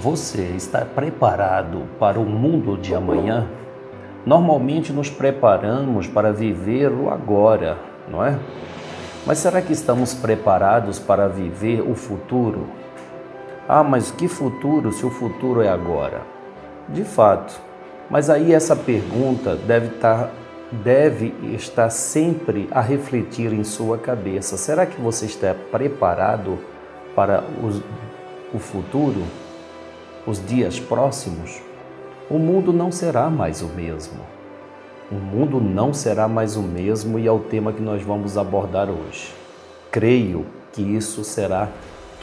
Você está preparado para o mundo de amanhã? Normalmente nos preparamos para viver o agora, não é? Mas será que estamos preparados para viver o futuro? Ah, mas que futuro se o futuro é agora? De fato, mas aí essa pergunta deve estar sempre a refletir em sua cabeça. Será que você está preparado para o futuro? Os dias próximos? O mundo não será mais o mesmo. O mundo não será mais o mesmo e é o tema que nós vamos abordar hoje. Creio que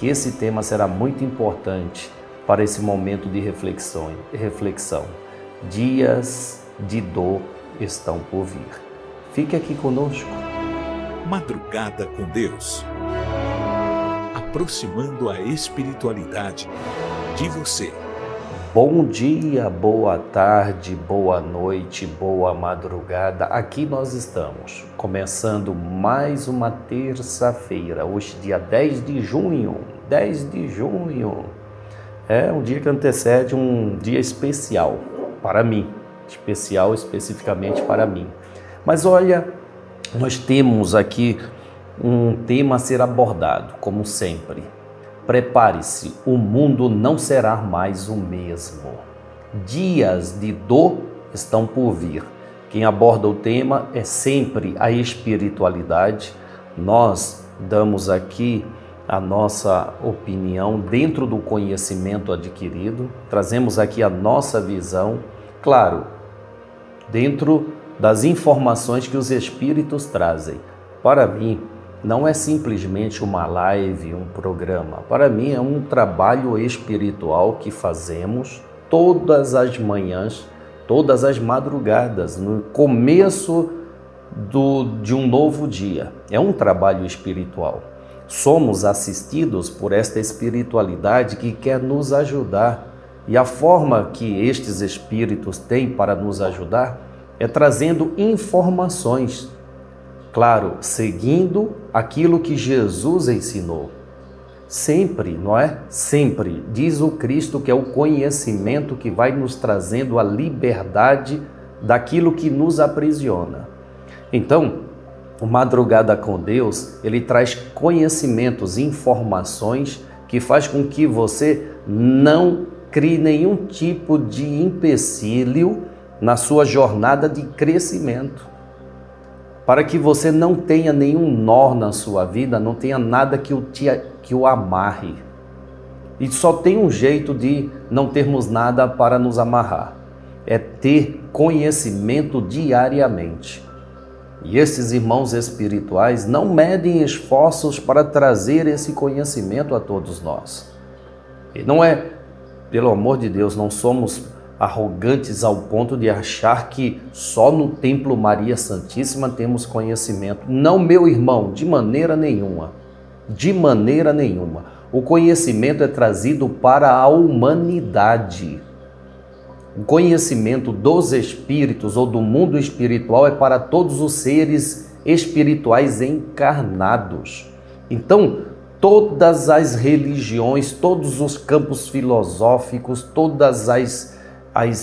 esse tema será muito importante para esse momento de reflexão. Dias de dor estão por vir. Fique aqui conosco. Madrugada com Deus. Aproximando a espiritualidade de você. Bom dia, boa tarde, boa noite, boa madrugada. Aqui nós estamos, começando mais uma terça-feira, hoje dia 10 de junho. 10 de junho. É um dia que antecede um dia especial para mim, especial especificamente para mim. Mas olha, nós temos aqui um tema a ser abordado, como sempre. Prepare-se, o mundo não será mais o mesmo. Dias de dor estão por vir. Quem aborda o tema é sempre a espiritualidade. Nós damos aqui a nossa opinião dentro do conhecimento adquirido, trazemos aqui a nossa visão, claro, dentro das informações que os espíritos trazem. Para mim, não é simplesmente uma live, um programa. Para mim é um trabalho espiritual que fazemos todas as manhãs, todas as madrugadas, no começo de um novo dia. É um trabalho espiritual. Somos assistidos por esta espiritualidade que quer nos ajudar. E a forma que estes espíritos têm para nos ajudar é trazendo informações. Claro, seguindo aquilo que Jesus ensinou. Sempre, não é? Sempre, diz o Cristo que é o conhecimento que vai nos trazendo a liberdade daquilo que nos aprisiona. Então, o Madrugada com Deus, ele traz conhecimentos, informações que faz com que você não crie nenhum tipo de empecilho na sua jornada de crescimento. Para que você não tenha nenhum nó na sua vida, não tenha nada que o amarre. E só tem um jeito de não termos nada para nos amarrar. É ter conhecimento diariamente. E esses irmãos espirituais não medem esforços para trazer esse conhecimento a todos nós. E não é, pelo amor de Deus, não somos arrogantes ao ponto de achar que só no Templo Maria Santíssima temos conhecimento. Não, meu irmão, de maneira nenhuma. De maneira nenhuma. O conhecimento é trazido para a humanidade. O conhecimento dos espíritos ou do mundo espiritual é para todos os seres espirituais encarnados. Então, todas as religiões, todos os campos filosóficos, todas as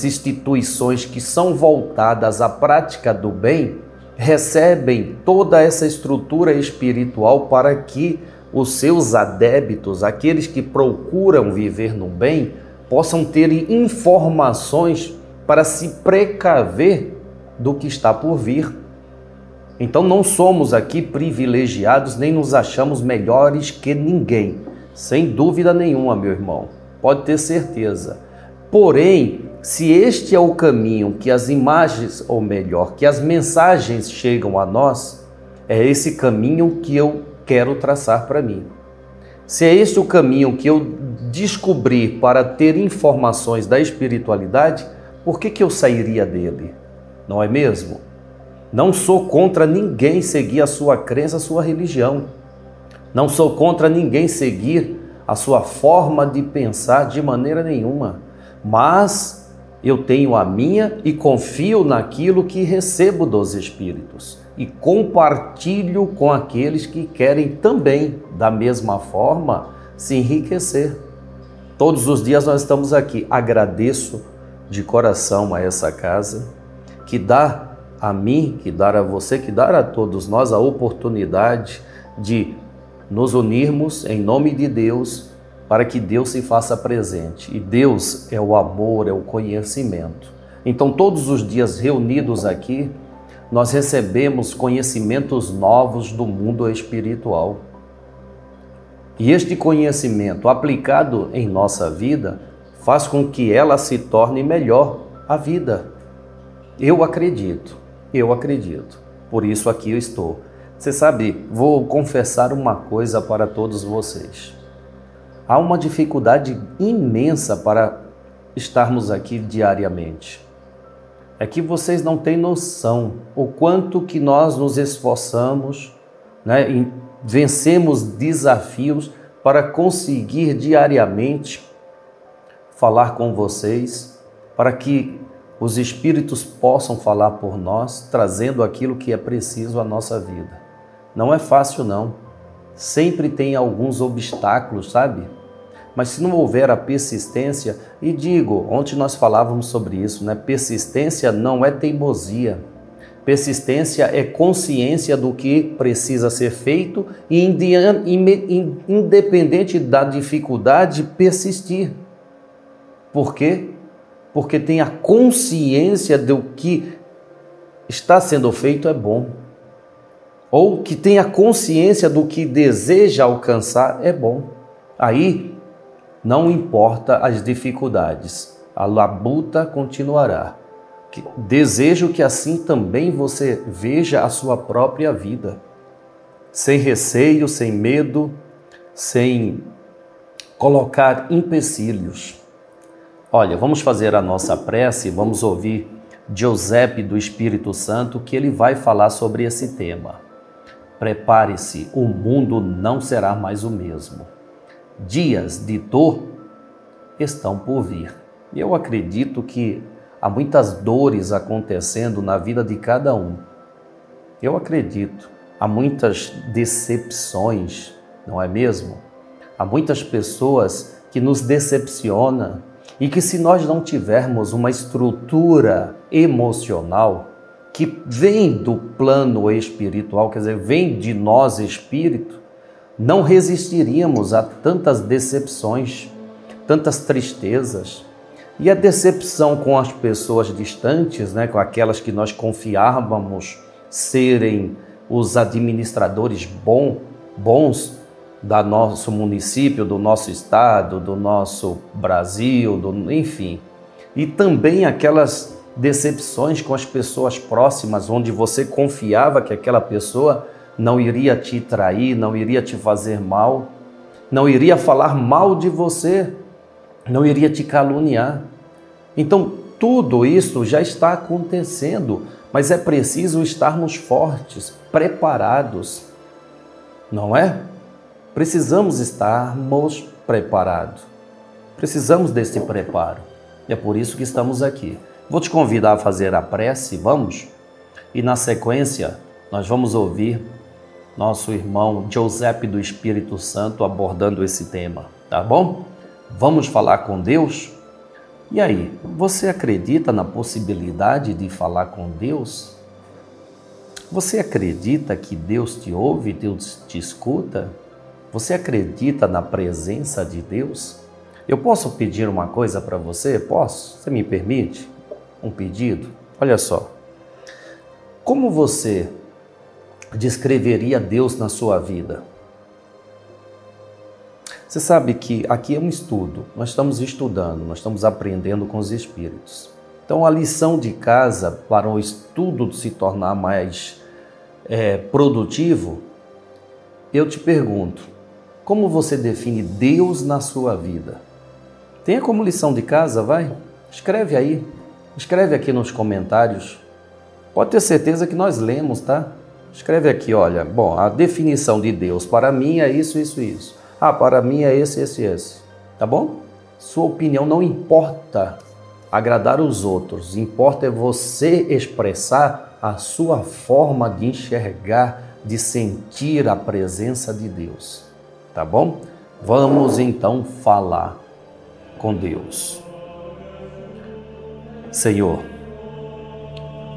instituições que são voltadas à prática do bem recebem toda essa estrutura espiritual para que os seus adeptos, aqueles que procuram viver no bem, possam ter informações para se precaver do que está por vir. Então não somos aqui privilegiados nem nos achamos melhores que ninguém, sem dúvida nenhuma, meu irmão, pode ter certeza. Porém, se este é o caminho que as imagens, ou melhor, que as mensagens chegam a nós, é esse caminho que eu quero traçar para mim. Se é este o caminho que eu descobri para ter informações da espiritualidade, por que eu sairia dele? Não é mesmo? Não sou contra ninguém seguir a sua crença, a sua religião. Não sou contra ninguém seguir a sua forma de pensar de maneira nenhuma. Mas eu tenho a minha e confio naquilo que recebo dos espíritos e compartilho com aqueles que querem também, da mesma forma, se enriquecer. Todos os dias nós estamos aqui. Agradeço de coração a essa casa que dá a mim, que dá a você, que dá a todos nós a oportunidade de nos unirmos em nome de Deus para que Deus se faça presente. E Deus é o amor, é o conhecimento. Então, todos os dias reunidos aqui, nós recebemos conhecimentos novos do mundo espiritual. E este conhecimento aplicado em nossa vida faz com que ela se torne melhor a vida. Eu acredito. Por isso aqui eu estou. Você sabe, vou confessar uma coisa para todos vocês. Há uma dificuldade imensa para estarmos aqui diariamente. É que vocês não têm noção o quanto que nós nos esforçamos, né, vencemos desafios para conseguir diariamente falar com vocês, para que os Espíritos possam falar por nós, trazendo aquilo que é preciso à nossa vida. Não é fácil, não. Sempre tem alguns obstáculos, sabe? Mas se não houver a persistência, e digo, ontem nós falávamos sobre isso, né? Persistência não é teimosia. Persistência é consciência do que precisa ser feito e, independente da dificuldade, persistir. Por quê? Porque tem a consciência do que está sendo feito é bom. Ou que tem a consciência do que deseja alcançar é bom. Aí não importa as dificuldades, a labuta continuará. Desejo que assim também você veja a sua própria vida, sem receio, sem medo, sem colocar empecilhos. Olha, vamos fazer a nossa prece, vamos ouvir Giuseppe do Espírito Santo, que ele vai falar sobre esse tema. Prepare-se, o mundo não será mais o mesmo. Dias de dor estão por vir. Eu acredito que há muitas dores acontecendo na vida de cada um. Eu acredito. Há muitas decepções, não é mesmo? Há muitas pessoas que nos decepcionam e que, se nós não tivermos uma estrutura emocional que vem do plano espiritual, quer dizer, vem de nós espírito, não resistiríamos a tantas decepções, tantas tristezas. E a decepção com as pessoas distantes, né, com aquelas que nós confiávamos serem os administradores bons do nosso município, do nosso estado, do nosso Brasil, enfim. E também aquelas decepções com as pessoas próximas, onde você confiava que aquela pessoa não iria te trair, não iria te fazer mal, não iria falar mal de você, não iria te caluniar. Então, tudo isso já está acontecendo, mas é preciso estarmos fortes, preparados, não é? Precisamos estarmos preparados. Precisamos desse preparo. É por isso que estamos aqui. Vou te convidar a fazer a prece, vamos? E na sequência, nós vamos ouvir nosso irmão Giuseppe do Espírito Santo abordando esse tema, tá bom? Vamos falar com Deus? E aí, você acredita na possibilidade de falar com Deus? Você acredita que Deus te ouve, Deus te escuta? Você acredita na presença de Deus? Eu posso pedir uma coisa para você? Posso? Você me permite? Um pedido? Olha só. Como você descreveria Deus na sua vida? Você sabe que aqui é um estudo, nós estamos estudando, nós estamos aprendendo com os Espíritos. Então, a lição de casa para o estudo se tornar mais produtivo, eu te pergunto, como você define Deus na sua vida? Tenha como lição de casa, vai? Escreve aí, escreve aqui nos comentários. Pode ter certeza que nós lemos, tá? Escreve aqui, olha, bom, a definição de Deus para mim é isso, isso, isso. Ah, para mim é esse, esse, esse. Tá bom? Sua opinião não importa agradar os outros. Importa é você expressar a sua forma de enxergar, de sentir a presença de Deus. Tá bom? Vamos então falar. com Deus. Senhor,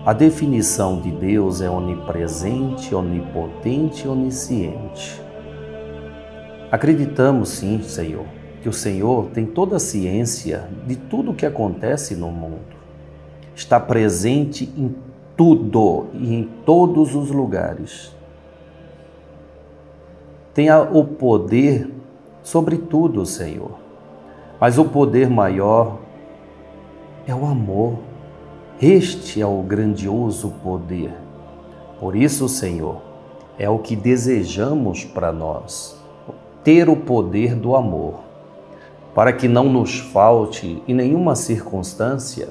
a definição de Deus é onipresente, onipotente e onisciente. Acreditamos sim, Senhor, que o Senhor tem toda a ciência de tudo o que acontece no mundo. Está presente em tudo e em todos os lugares. Tem o poder sobre tudo, Senhor. Mas o poder maior é o amor. Este é o grandioso poder. Por isso, Senhor, é o que desejamos para nós, ter o poder do amor, para que não nos falte em nenhuma circunstância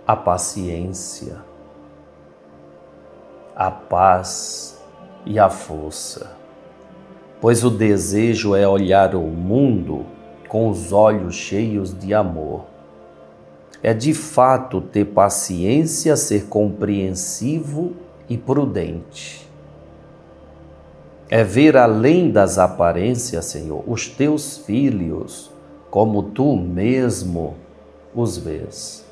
a paciência, a paz e a força. Pois o desejo é olhar o mundo com os olhos cheios de amor. É de fato ter paciência, ser compreensivo e prudente. É ver além das aparências, Senhor, os teus filhos, como tu mesmo os vês.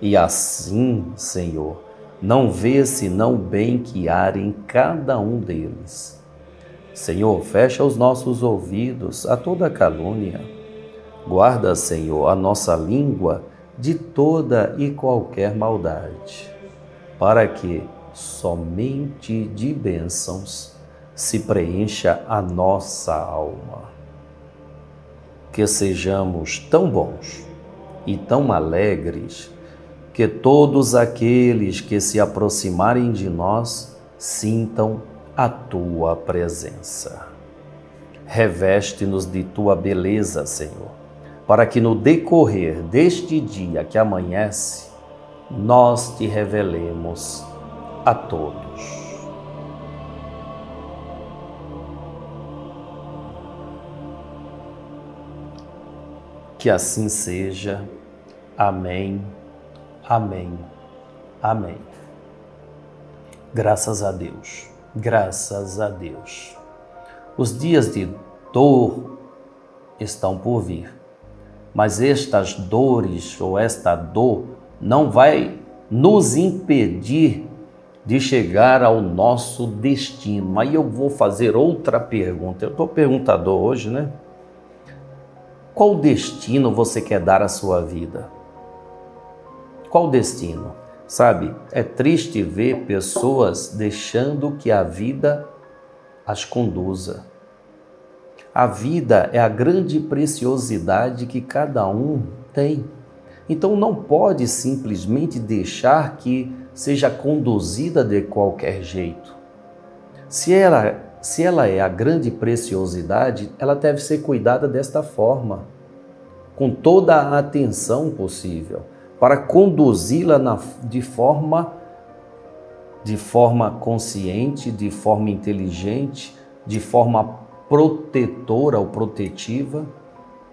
E assim, Senhor, não vê senão o bem que há em cada um deles. Senhor, fecha os nossos ouvidos a toda calúnia. Guarda, Senhor, a nossa língua de toda e qualquer maldade, para que somente de bênçãos se preencha a nossa alma. Que sejamos tão bons e tão alegres que todos aqueles que se aproximarem de nós sintam a tua presença. Reveste-nos de tua beleza, Senhor, para que no decorrer deste dia que amanhece, nós te revelemos a todos. Que assim seja. Amém, amém, amém. Graças a Deus, graças a Deus. Os dias de dor estão por vir. Mas estas dores ou esta dor não vai nos impedir de chegar ao nosso destino. Aí eu vou fazer outra pergunta. Eu estou perguntador hoje, né? Qual destino você quer dar à sua vida? Qual destino? Sabe, é triste ver pessoas deixando que a vida as conduza. A vida é a grande preciosidade que cada um tem. Então não pode simplesmente deixar que seja conduzida de qualquer jeito. Se ela é a grande preciosidade, ela deve ser cuidada desta forma, com toda a atenção possível, para conduzi-la de forma consciente, de forma inteligente, de forma protetora ou protetiva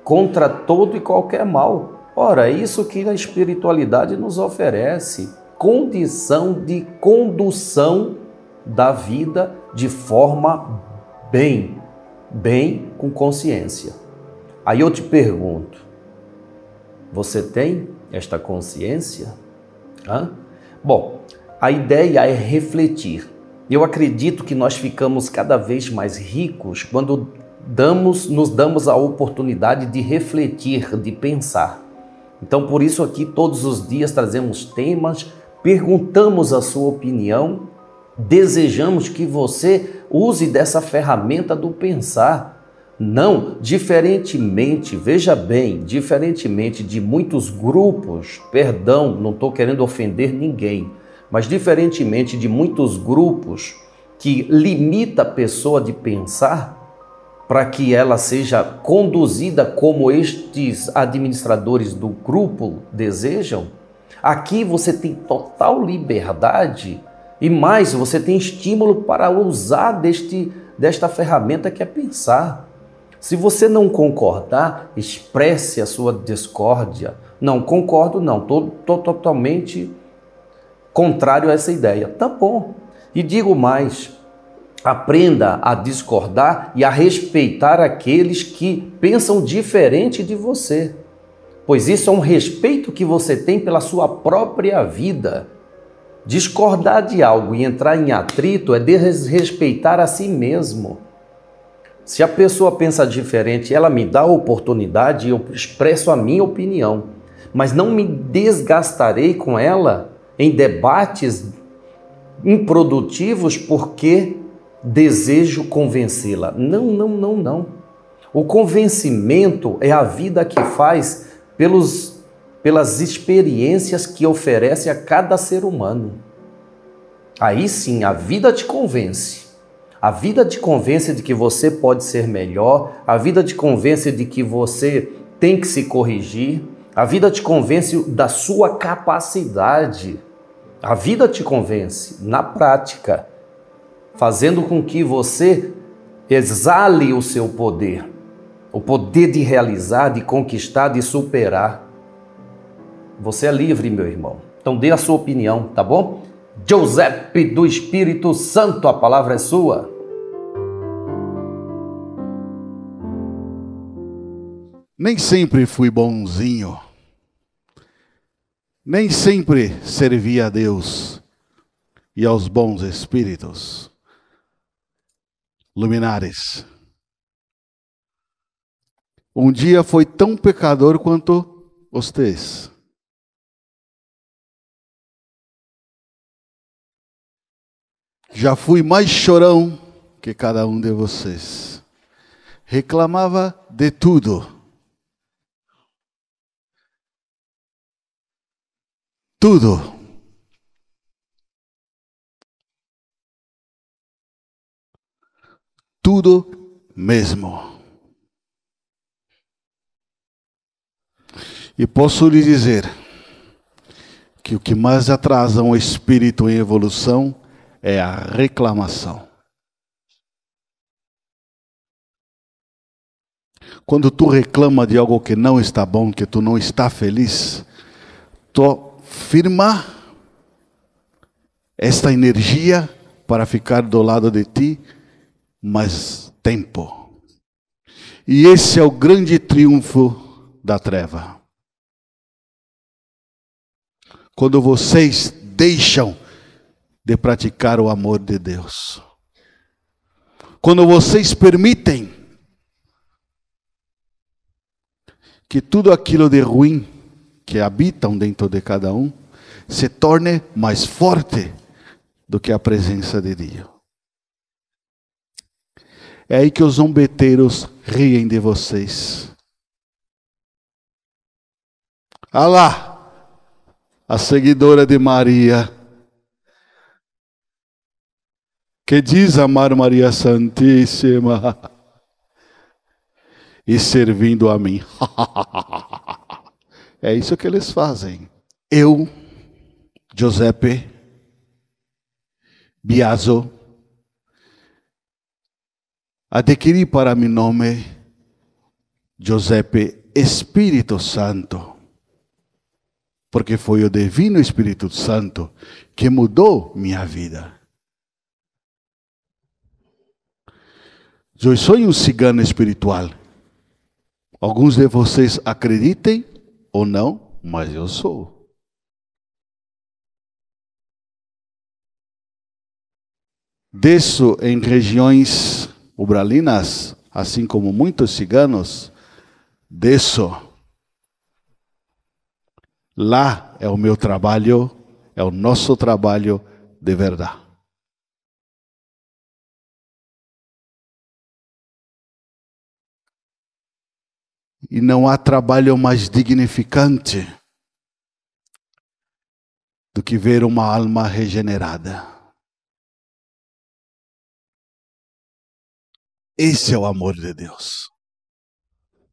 contra todo e qualquer mal. Ora, é isso que a espiritualidade nos oferece, condição de condução da vida de forma bem com consciência. Aí eu te pergunto, você tem esta consciência? Bom, a ideia é refletir. Eu acredito que nós ficamos cada vez mais ricos quando nos damos a oportunidade de refletir, de pensar. Então, por isso aqui, todos os dias trazemos temas, perguntamos a sua opinião, desejamos que você use dessa ferramenta do pensar. Não, diferentemente, veja bem, diferentemente de muitos grupos, perdão, não estou querendo ofender ninguém, mas diferentemente de muitos grupos que limita a pessoa de pensar para que ela seja conduzida como estes administradores do grupo desejam, aqui você tem total liberdade e mais, você tem estímulo para usar desta ferramenta que é pensar. Se você não concordar, expresse a sua discórdia. Não concordo, não, estou totalmente contrário a essa ideia. Tá bom. E digo mais, Aprenda a discordar e a respeitar aqueles que pensam diferente de você, pois isso é um respeito que você tem pela sua própria vida. Discordar de algo e entrar em atrito é desrespeitar a si mesmo. Se a pessoa pensa diferente, ela me dá a oportunidade e eu expresso a minha opinião, mas não me desgastarei com ela em debates improdutivos porque desejo convencê-la. Não. O convencimento é a vida que faz pelas experiências que oferece a cada ser humano. Aí sim, a vida te convence. A vida te convence de que você pode ser melhor, a vida te convence de que você tem que se corrigir, a vida te convence da sua capacidade. A vida te convence na prática, fazendo com que você exale o seu poder, o poder de realizar, de conquistar, de superar. Você é livre, meu irmão. Então dê a sua opinião, tá bom? Giuseppe do Espírito Santo, a palavra é sua. Nem sempre fui bonzinho. Nem sempre servi a Deus e aos bons espíritos. Luminares. Um dia foi tão pecador quanto vocês. Já fui mais chorão que cada um de vocês. Reclamava de tudo. Tudo. Tudo mesmo. E posso lhe dizer que o que mais atrasa um espírito em evolução é a reclamação. Quando tu reclama de algo que não está bom, que tu não está feliz, tu firma esta energia para ficar do lado de ti mais tempo. E esse é o grande triunfo da treva. Quando vocês deixam de praticar o amor de Deus. Quando vocês permitem que tudo aquilo de ruim que habitam dentro de cada um se torne mais forte do que a presença de Deus. É aí que os zombeteiros riem de vocês. Ah lá, a seguidora de Maria, que diz amar Maria Santíssima e servindo a mim. É isso que eles fazem. Eu, Giuseppe Biaso, adquiri para mi nome Giuseppe Espírito Santo, porque foi o Divino Espírito Santo que mudou minha vida. Eu sou um cigano espiritual. Alguns de vocês acreditem ou não, mas eu sou. Desço em regiões ubralinas, assim como muitos ciganos, desço. Lá é o meu trabalho, é o nosso trabalho de verdade. E não há trabalho mais dignificante do que ver uma alma regenerada. Esse é o amor de Deus.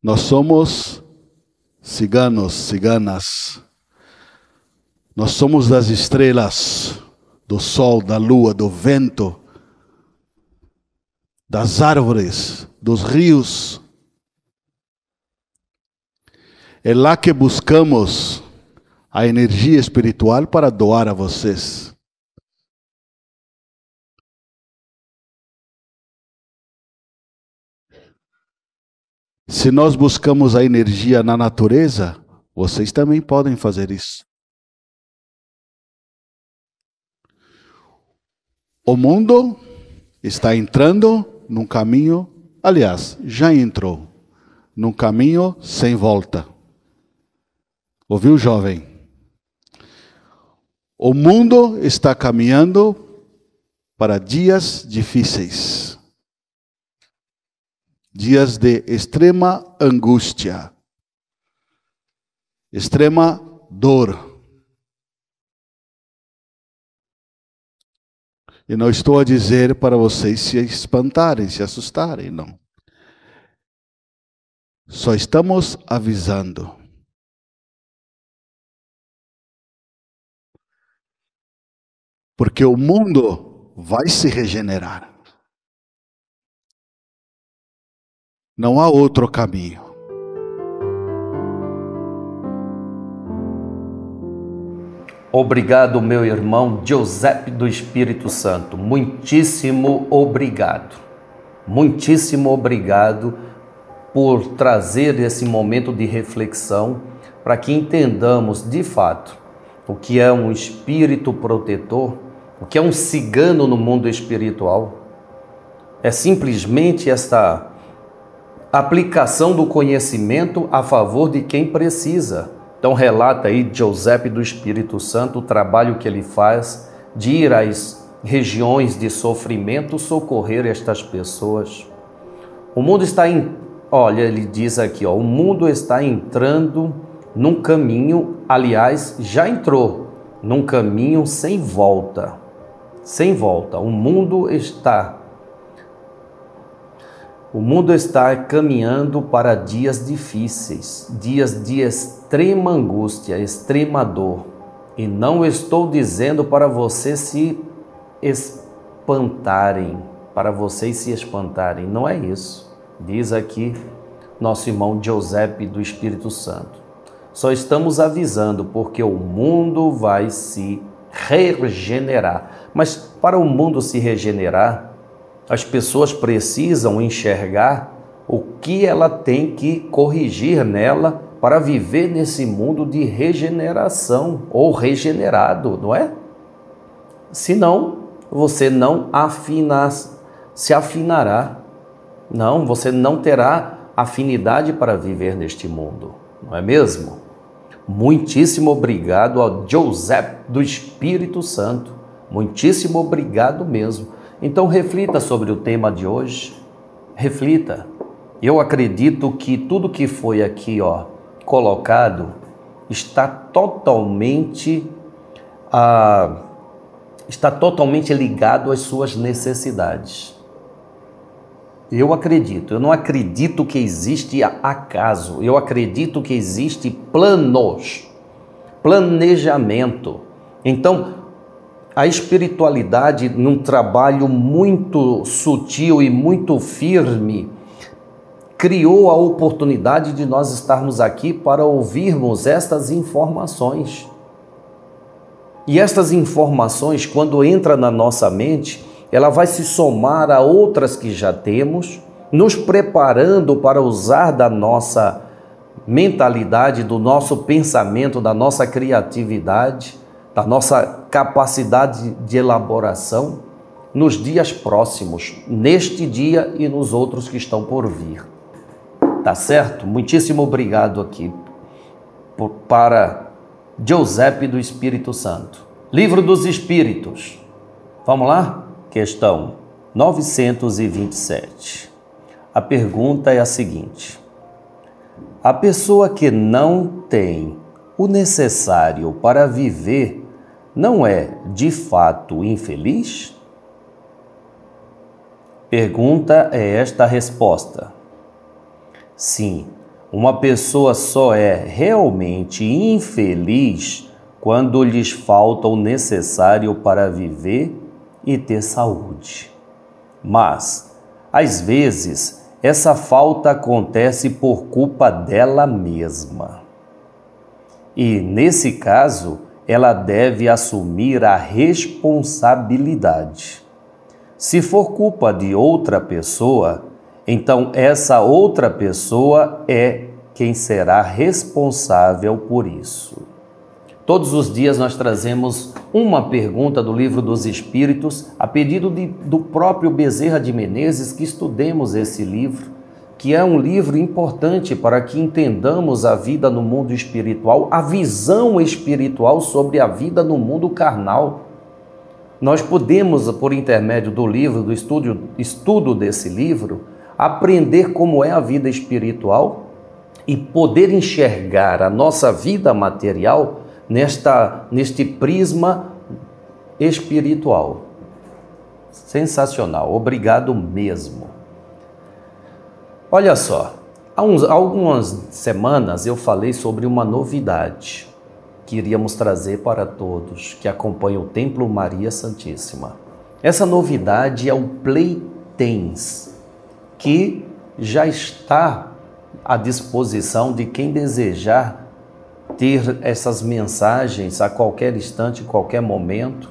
Nós somos ciganos, ciganas. Nós somos das estrelas, do sol, da lua, do vento, das árvores, dos rios. É lá que buscamos a energia espiritual para doar a vocês. Se nós buscamos a energia na natureza, vocês também podem fazer isso. O mundo está entrando num caminho, aliás, já entrou, num caminho sem volta. Ouviu, jovem? O mundo está caminhando para dias difíceis. Dias de extrema angústia, extrema dor. E não estou a dizer para vocês se espantarem, se assustarem, não. Só estamos avisando. Porque o mundo vai se regenerar. Não há outro caminho. Obrigado, meu irmão Giuseppe do Espírito Santo. Muitíssimo obrigado. Muitíssimo obrigado por trazer esse momento de reflexão para que entendamos de fato o que é um espírito protetor, o que é um cigano no mundo espiritual. É simplesmente esta aplicação do conhecimento a favor de quem precisa. Então relata aí Giuseppe do Espírito Santo o trabalho que ele faz de ir às regiões de sofrimento socorrer estas pessoas. O mundo está olha, ele diz aqui, o mundo está entrando num caminho, aliás, já entrou num caminho sem volta. Sem volta. O mundo está caminhando para dias difíceis, dias de extrema angústia, extrema dor. E não estou dizendo para vocês se espantarem, não é isso. Diz aqui nosso irmão Giuseppe do Espírito Santo. Só estamos avisando porque o mundo vai se regenerar. Mas para o mundo se regenerar, as pessoas precisam enxergar o que ela tem que corrigir nela para viver nesse mundo de regeneração ou regenerado, não é? Senão, você não se afinará. Não, você não terá afinidade para viver neste mundo, não é mesmo? Muitíssimo obrigado ao Giuseppe do Espírito Santo. Muitíssimo obrigado mesmo. Então reflita sobre o tema de hoje, reflita. Eu acredito que tudo que foi aqui colocado está totalmente ligado às suas necessidades. Eu acredito, eu não acredito que existe acaso, eu acredito que existe planejamento. Então, a espiritualidade, num trabalho muito sutil e muito firme, criou a oportunidade de nós estarmos aqui para ouvirmos estas informações. E estas informações, quando entram na nossa mente, ela vai se somar a outras que já temos, nos preparando para usar da nossa mentalidade, do nosso pensamento, da nossa criatividade, da nossa capacidade de elaboração nos dias próximos, neste dia e nos outros que estão por vir. Tá certo? Muitíssimo obrigado aqui para Giuseppe do Espírito Santo. Livro dos Espíritos. Vamos lá? Questão 927. A pergunta é a seguinte: a pessoa que não tem o necessário para viver não é, de fato, infeliz? Pergunta é esta a resposta. Sim, uma pessoa só é realmente infeliz quando lhes falta o necessário para viver e ter saúde. Mas, às vezes, essa falta acontece por culpa dela mesma. E, nesse caso, ela deve assumir a responsabilidade. Se for culpa de outra pessoa, Então, essa outra pessoa é quem será responsável por isso. Todos os dias nós trazemos uma pergunta do Livro dos Espíritos, a pedido do próprio Bezerra de Menezes, que estudemos esse livro, que é um livro importante para que entendamos a vida no mundo espiritual, a visão espiritual sobre a vida no mundo carnal. Nós podemos, por intermédio do livro, do estudo desse livro, aprender como é a vida espiritual e poder enxergar a nossa vida material neste prisma espiritual. Sensacional, obrigado mesmo. Olha só, há algumas semanas eu falei sobre uma novidade que iríamos trazer para todos que acompanham o Templo Maria Santíssima. Essa novidade é o Playtens, que já está à disposição de quem desejar ter essas mensagens a qualquer instante, qualquer momento,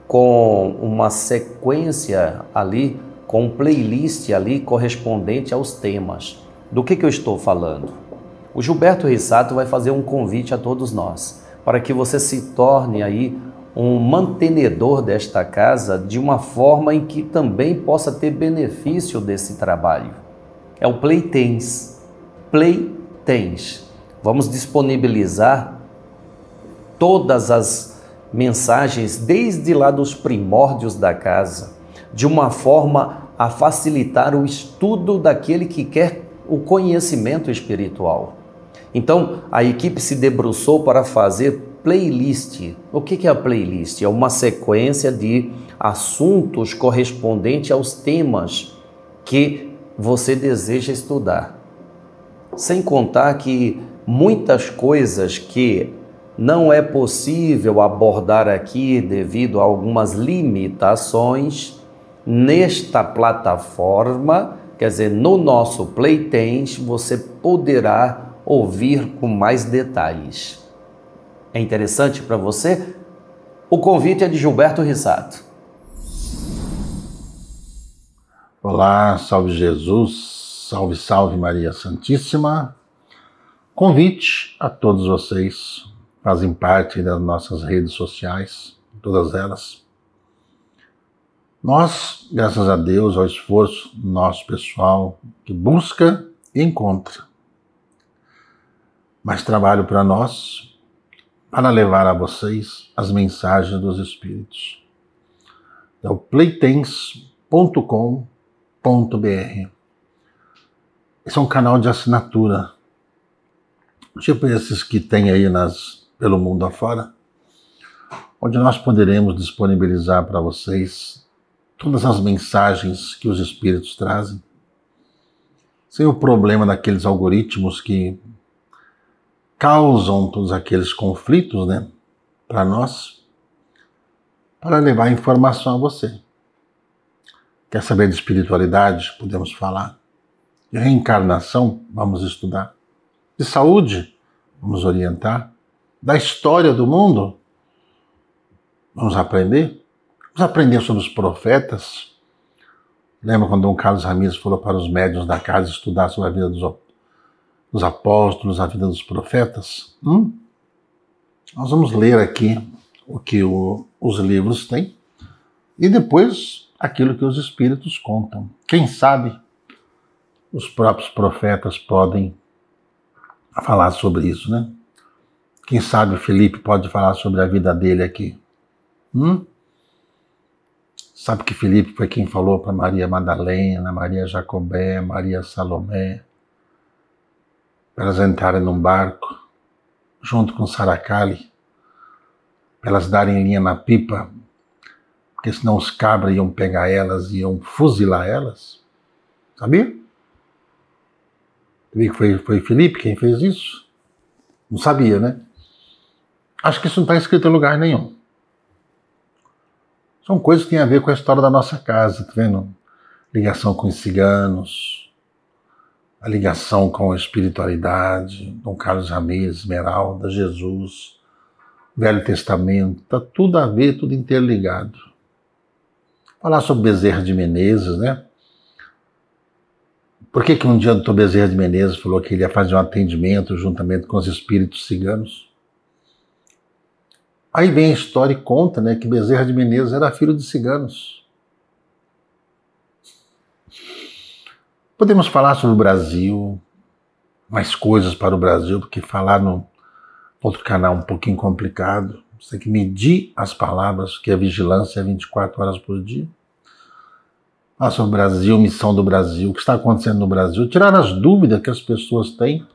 com uma sequência ali, com um playlist ali correspondente aos temas. Do que eu estou falando? O Gilberto Rissato vai fazer um convite a todos nós, para que você se torne aí um mantenedor desta casa de uma forma em que também possa ter benefício desse trabalho. É o Playtens. Playtens. Vamos disponibilizar todas as mensagens desde lá dos primórdios da casa, de uma forma a facilitar o estudo daquele que quer o conhecimento espiritual. Então, a equipe se debruçou para fazer playlist. O que é a playlist? É uma sequência de assuntos correspondentes aos temas que você deseja estudar. Sem contar que muitas coisas que não é possível abordar aqui devido a algumas limitações, nesta plataforma, quer dizer, no nosso Playtens, você poderá ouvir com mais detalhes. É interessante para você? O convite é de Gilberto Rissato. Olá, salve Jesus, salve, salve Maria Santíssima. Convite a todos vocês, fazem parte das nossas redes sociais, todas elas. Nós, graças a Deus, ao esforço do nosso pessoal que busca e encontra mais trabalho para nós, para levar a vocês as mensagens dos Espíritos. É o playtens.com.br. Esse é um canal de assinatura, tipo esses que tem aí pelo mundo afora, onde nós poderemos disponibilizar para vocês todas as mensagens que os Espíritos trazem, sem o problema daqueles algoritmos que causam todos aqueles conflitos, né, para nós, para levar informação a você. Quer saber de espiritualidade? Podemos falar. De reencarnação? Vamos estudar. De saúde? Vamos orientar. Da história do mundo? Vamos aprender. Vamos aprender sobre os profetas. Lembra quando Dom Carlos Ramírez falou para os médiuns da casa estudar sobre a vida dos apóstolos, a vida dos profetas? Nós vamos ler aqui o que os livros têm e depois aquilo que os Espíritos contam. Quem sabe os próprios profetas podem falar sobre isso, né? Quem sabe o Felipe pode falar sobre a vida dele aqui. Sabe que Felipe foi quem falou para Maria Madalena, Maria Jacobé, Maria Salomé, para elas entrarem num barco, junto com Saracali, para elas darem linha na pipa, porque senão os cabras iam pegar elas e iam fuzilar elas. Sabia? Sabia que foi Felipe quem fez isso? Não sabia, né? Acho que isso não está escrito em lugar nenhum. São coisas que têm a ver com a história da nossa casa, tá vendo? Ligação com os ciganos, a ligação com a espiritualidade, Dom Carlos Ramírez, Esmeralda, Jesus, Velho Testamento, tá tudo a ver, tudo interligado. Falar sobre Bezerra de Menezes, né? Por que um dia o Dr. Bezerra de Menezes falou que ele ia fazer um atendimento juntamente com os espíritos ciganos? Aí vem a história e conta, né, que Bezerra de Menezes era filho de ciganos. Podemos falar sobre o Brasil, mais coisas para o Brasil, porque falar no outro canal é um pouquinho complicado. Você tem que medir as palavras, que a vigilância é 24 horas por dia. Falar sobre o Brasil, missão do Brasil, o que está acontecendo no Brasil, tirar as dúvidas que as pessoas têm,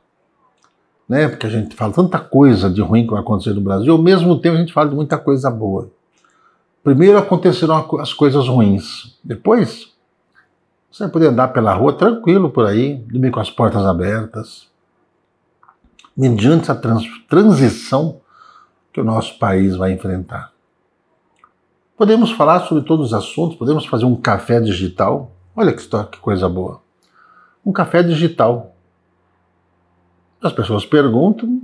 né? Porque a gente fala tanta coisa de ruim que vai acontecer no Brasil, ao mesmo tempo a gente fala de muita coisa boa. Primeiro acontecerão as coisas ruins, depois você vai poder andar pela rua tranquilo por aí, dormir com as portas abertas, mediante essa transição que o nosso país vai enfrentar. Podemos falar sobre todos os assuntos, podemos fazer um café digital. Olha que coisa boa. Um café digital. As pessoas perguntam,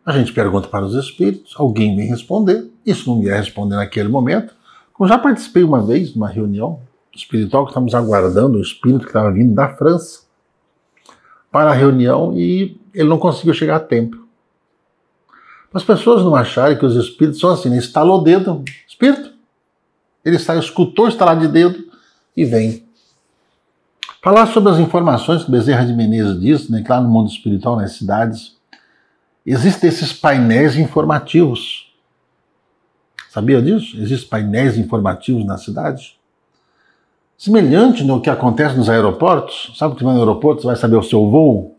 a gente pergunta para os espíritos, alguém vem responder. Isso não ia responder naquele momento. Eu já participei uma vez de uma reunião espiritual que estamos aguardando o espírito que estava vindo da França para a reunião e ele não conseguiu chegar a tempo. As pessoas não acharem que os espíritos são assim, né? Estalou o dedo, espírito, ele escutou, estalar de dedo e vem. Falar sobre as informações que Bezerra de Menezes diz, né, que lá no mundo espiritual, nas cidades, existem esses painéis informativos. Sabia disso? Existem painéis informativos na cidade. Semelhante no que acontece nos aeroportos. Sabe que no aeroporto você vai saber o seu voo?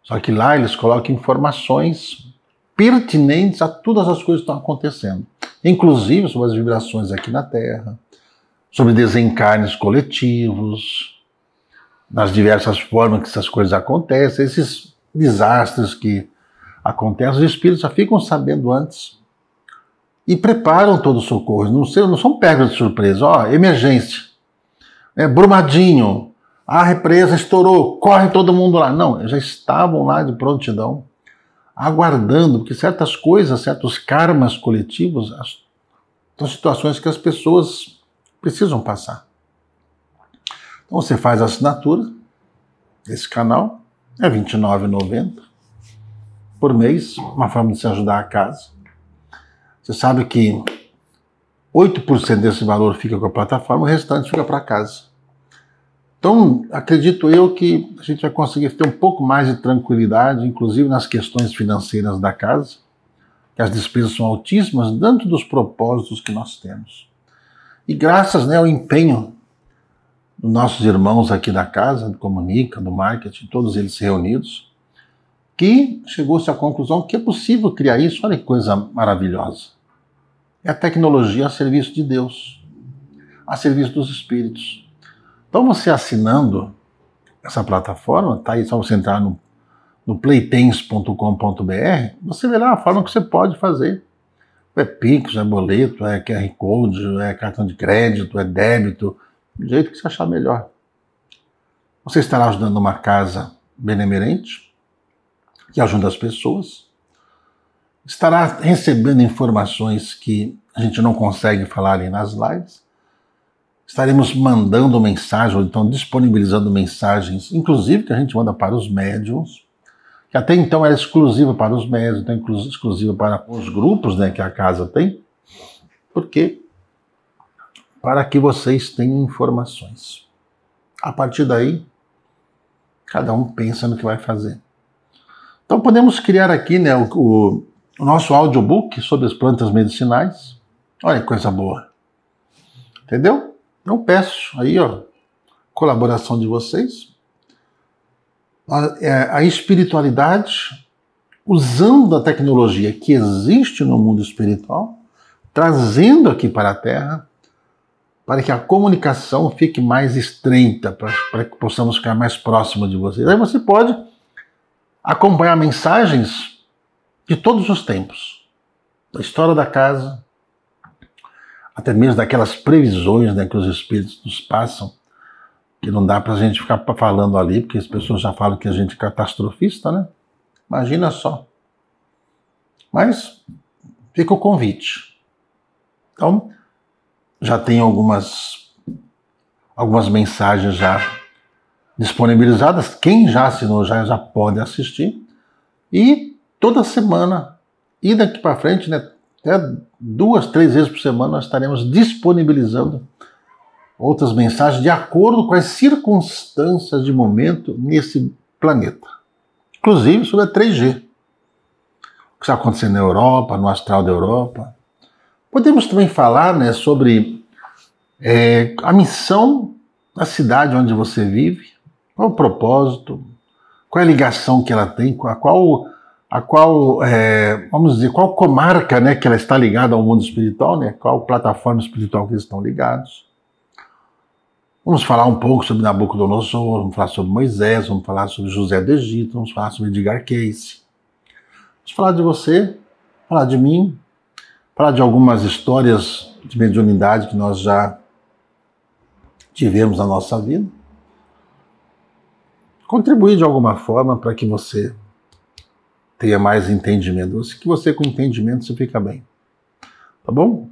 Só que lá eles colocam informações pertinentes a todas as coisas que estão acontecendo. Inclusive sobre as vibrações aqui na Terra, sobre desencarnes coletivos, nas diversas formas que essas coisas acontecem, esses desastres que acontecem, os espíritos já ficam sabendo antes e preparam todo o socorro. Não são pegos de surpresa. Ó, emergência, Brumadinho, a represa estourou, corre todo mundo lá. Não, já estavam lá de prontidão, aguardando, porque certas coisas, certos karmas coletivos, são situações que as pessoas precisam passar. Então você faz a assinatura desse canal, é R$ 29,90 por mês, uma forma de se ajudar a casa. Você sabe que 8% desse valor fica com a plataforma, o restante fica para casa. Então, acredito eu que a gente vai conseguir ter um pouco mais de tranquilidade, inclusive nas questões financeiras da casa, que as despesas são altíssimas, dentro dos propósitos que nós temos. E graças, ao empenho dos nossos irmãos aqui da casa, do Comunica, do Marketing, todos eles reunidos, que chegou-se à conclusão que é possível criar isso. Olha que coisa maravilhosa. É a tecnologia a serviço de Deus, a serviço dos espíritos. Então você assinando essa plataforma, tá aí, só você entrar no playtens.com.br, você verá a forma que você pode fazer. É Pix, é boleto, é QR Code, é cartão de crédito, é débito, do jeito que você achar melhor. Você estará ajudando uma casa benemerente, que ajuda as pessoas, estará recebendo informações que a gente não consegue falar ali nas lives, estaremos mandando mensagem, ou então disponibilizando mensagens, inclusive que a gente manda para os médiuns, que até então era exclusiva para os médiuns, então exclusiva para os grupos, que a casa tem, porque para que vocês tenham informações. A partir daí, cada um pensa no que vai fazer. Então podemos criar aqui o nosso audiobook sobre as plantas medicinais. Olha que coisa boa. Entendeu? Então peço aí, colaboração de vocês. A espiritualidade, usando a tecnologia que existe no mundo espiritual, trazendo aqui para a Terra, para que a comunicação fique mais estreita, para que possamos ficar mais próximos de vocês. Aí você pode acompanhar mensagens de todos os tempos, da história da casa, até mesmo daquelas previsões que os espíritos nos passam, que não dá para a gente ficar falando ali, porque as pessoas já falam que a gente é catastrofista, né? Imagina só. Mas fica o convite. Então, já tem algumas mensagens já disponibilizadas. Quem já assinou já pode assistir. E toda semana, e daqui para frente, né, até 2, 3 vezes por semana, nós estaremos disponibilizando outras mensagens de acordo com as circunstâncias de momento nesse planeta. Inclusive sobre a 3G. O que está acontecendo na Europa, no astral da Europa. Podemos também falar, né, sobre a missão da cidade onde você vive, qual o propósito, qual é a ligação que ela tem, vamos dizer, qual comarca, né, que ela está ligada ao mundo espiritual, né, qual plataforma espiritual que eles estão ligados. Vamos falar um pouco sobre Nabucodonosor, vamos falar sobre Moisés, vamos falar sobre José do Egito, vamos falar sobre Edgar Cayce. Vamos falar de você, falar de mim, falar de algumas histórias de mediunidade que nós já tivemos na nossa vida. Contribuir de alguma forma para que você tenha mais entendimento. Que você com entendimento você fica bem. Tá bom?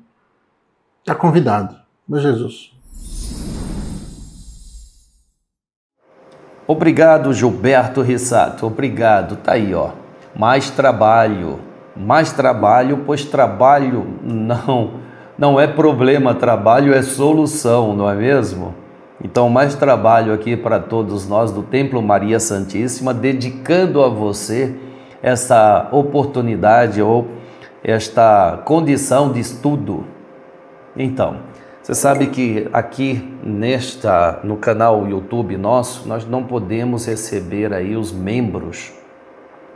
Está convidado. Meu Jesus. Obrigado, Gilberto Rissato. Obrigado. Tá aí, ó. Mais trabalho, pois trabalho não é problema, trabalho é solução, não é mesmo? Então, mais trabalho aqui para todos nós do Templo Maria Santíssima, dedicando a você essa oportunidade ou esta condição de estudo. Então, você sabe que aqui no canal YouTube nosso, nós não podemos receber aí os membros,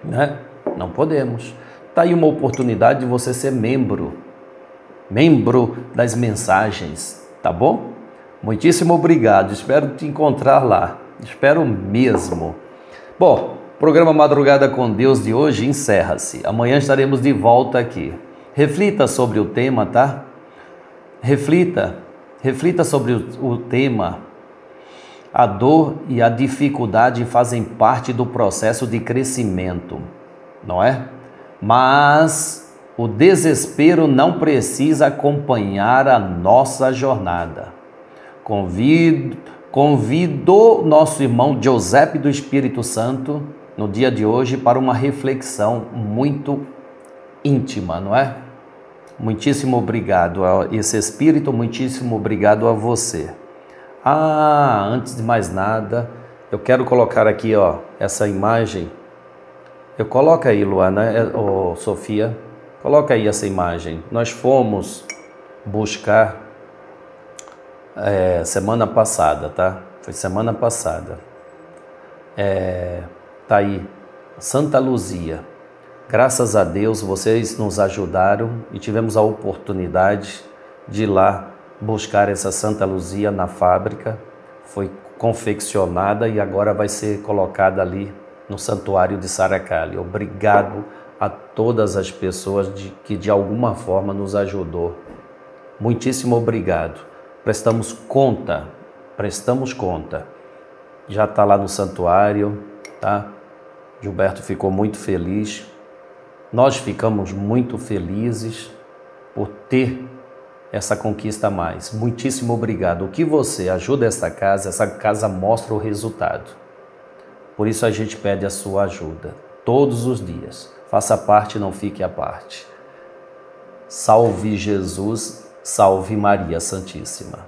né? Não podemos. Tá aí uma oportunidade de você ser membro das mensagens, tá bom? Muitíssimo obrigado, espero te encontrar lá, espero mesmo. Bom, o programa Madrugada com Deus de hoje encerra-se, amanhã estaremos de volta aqui. Reflita sobre o tema, tá? Reflita sobre o tema. A dor e a dificuldade fazem parte do processo de crescimento, não é? Mas o desespero não precisa acompanhar a nossa jornada. Convido nosso irmão Giuseppe do Espírito Santo no dia de hoje para uma reflexão muito íntima, não é? Muitíssimo obrigado a esse Espírito, muitíssimo obrigado a você. Antes de mais nada, eu quero colocar aqui, ó, essa imagem. Coloca aí, Luana, Sofia, coloca aí essa imagem. Nós fomos buscar semana passada, tá? Foi semana passada. Tá aí, Santa Luzia. Graças a Deus, vocês nos ajudaram e tivemos a oportunidade de ir lá buscar essa Santa Luzia na fábrica. Foi confeccionada e agora vai ser colocada ali no Santuário de Saracali. Obrigado a todas as pessoas que de alguma forma nos ajudou. Muitíssimo obrigado. Prestamos conta. Já está lá no santuário, tá? Gilberto ficou muito feliz. Nós ficamos muito felizes por ter essa conquista a mais. Muitíssimo obrigado. O que você ajuda essa casa mostra o resultado. Por isso a gente pede a sua ajuda todos os dias. Faça parte, não fique à parte. Salve Jesus, salve Maria Santíssima.